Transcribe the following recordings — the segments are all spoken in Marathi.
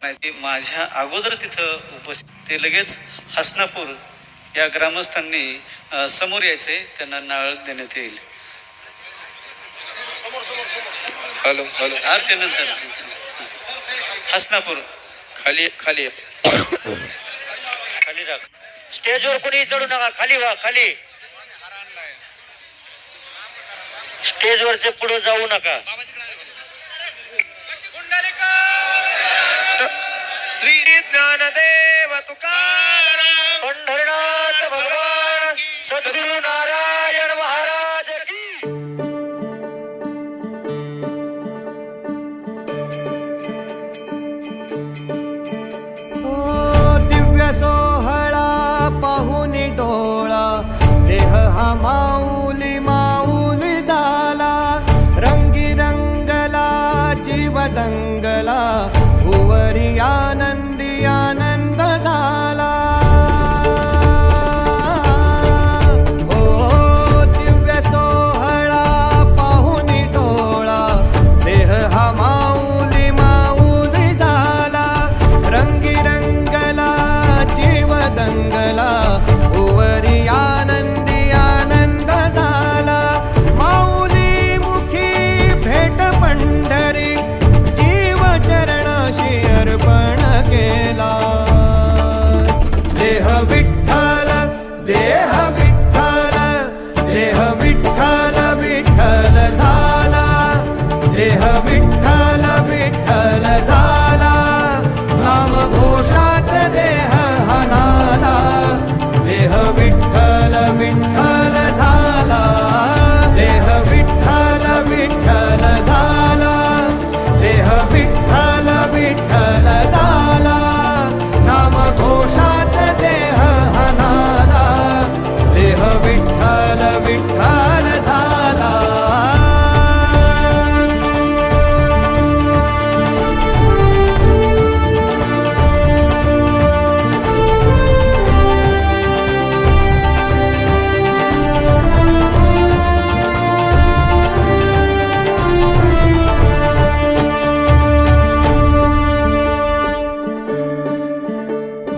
नाही ते माझ्या अगोदर तिथं उपस्थित, ते लगेच हसनापूर या ग्रामस्थांनी समोर यायचे, त्यांना नारळ देण्यात येईल. हॅलो हॅलो, आरतीनंतर हसनापूर खाली खाली खाली राख. स्टेजवर कोणी चढू नका, खाली व्हा, खाली. स्टेजवरचे पुढे जाऊ नका. श्री ज्ञानदेव तुकाराम, पंढरनाथ भगवान सद्गुरु नारायण महाराज की. दिव्य सोहळा पाहुनी डोळा, देह हा माऊली माऊली झाला. रंगी रंगला जीव दंगला, भुवरी आनंदी आनंद झाला. हो दिव्य सोहळा पाहुनी डोळा, देह हा माऊली माऊली झाला. रंगी रंगला जीव दंगला, भुवरी आनंदी आनंद झाला. माऊली मुखी भेट पंढरी, जीव चरणाशी अर्पण केला. देह विठ्ठल देह विठ्ठल, देह विठ्ठल विठ्ठल झाला. देह विठ्ठल विठ्ठल झाला, नाम घोषात देह हनाला. देह विठ्ठल विठ्ठल झाला, देह विठ्ठल विठ्ठल झाला. देह विठ्ठल विठ्ठल झाला, नाम घोषात देह हनाला. देह विठ्ठल विठ्ठल झाला.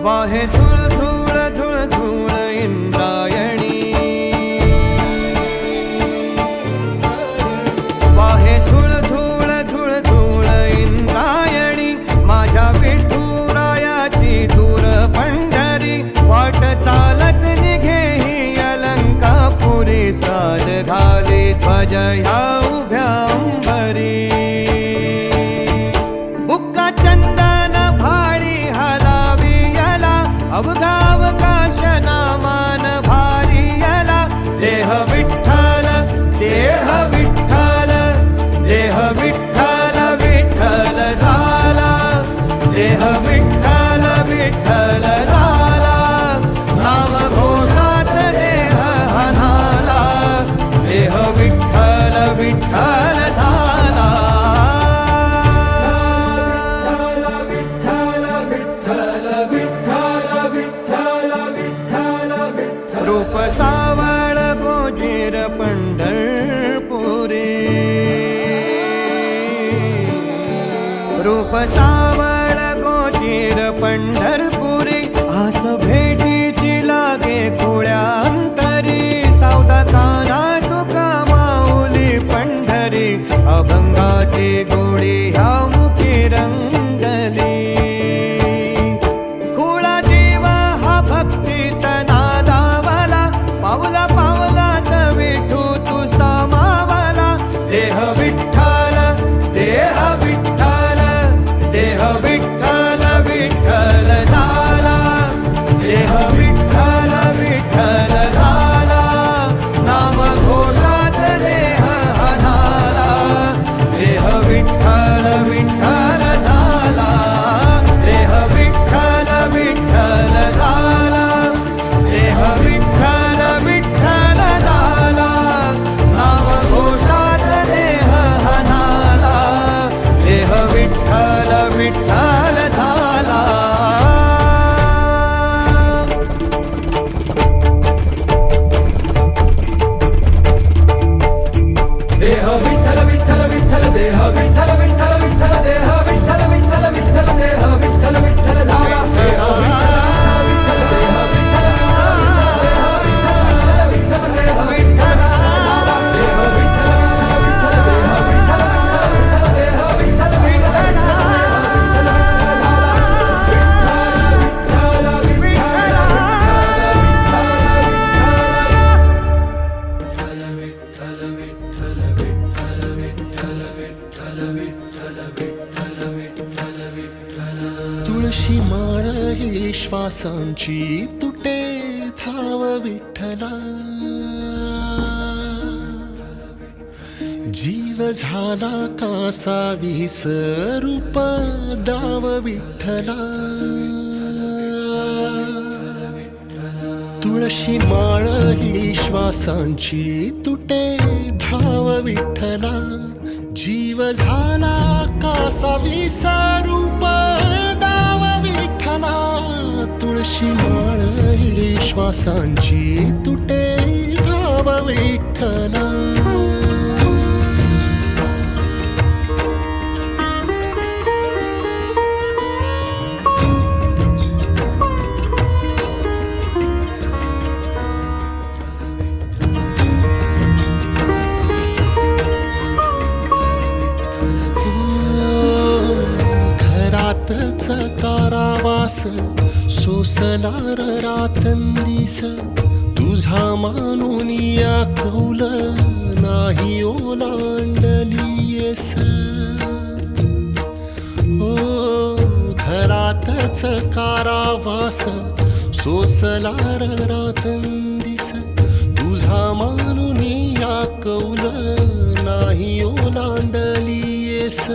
वाहे झुळ झुळ झुळ झुळ इंद्रायणी, वाहे झुळ झुळ झुळ झुळ इंद्रायणी. माझ्या विठुरायाची दूर पंढरी, वाट चालत निघे ही अलंकापुरी. साज घाली ध्वज ह्या उभ्या अंबरी, बुक्का चंदन भाळी हलावी याला. अवघावकाश नामान भारी याला. देह विठ्ठल देह विठ्ठल, देह विठ्ठल विठ्ठल झाला. देह विठ्ठल विठ्ठल झाला, नाम घोषात देह हनाला. देह विठ्ठल विठ्ठल झाला. रूप सावळ गोजीर पंढरपुरी, रूप सावळ गोजीर पंढरपुरी. आस भेटीची लागे खुळ्या अंतरी, सावधा काना तुका माऊली पंढरी. अभंगाची गोडी ह्या मुखी रंगली, खुळा जीव हा भक्तीचा नादावाला. पावला पावलात विठू तू सामावाला. देह विठ्ठल देह विठ्ठल, देह विठ्ठल विठ्ठल झाला. तुळशी माळ ही श्वासांची तुटे धाव विठ्ठला, जीव झाला कासा विसरूप दाव विठ्ठला. तुळशी माळ ही श्वासांची तुटे धाव विठ्ठला, जीव झाला कासा विसरूप दाव विठ्ठला. तुळशी माळ ही श्वासांची तुटे धाव विठ्ठला. कारावास सोसला रातंदिस, तुझा मानून या कौल नाही ओलांडलीयस. ओ घरातच कारावास सोसला रातंदिस, तुझा मानून या कौल नाही ओलांडलीयस.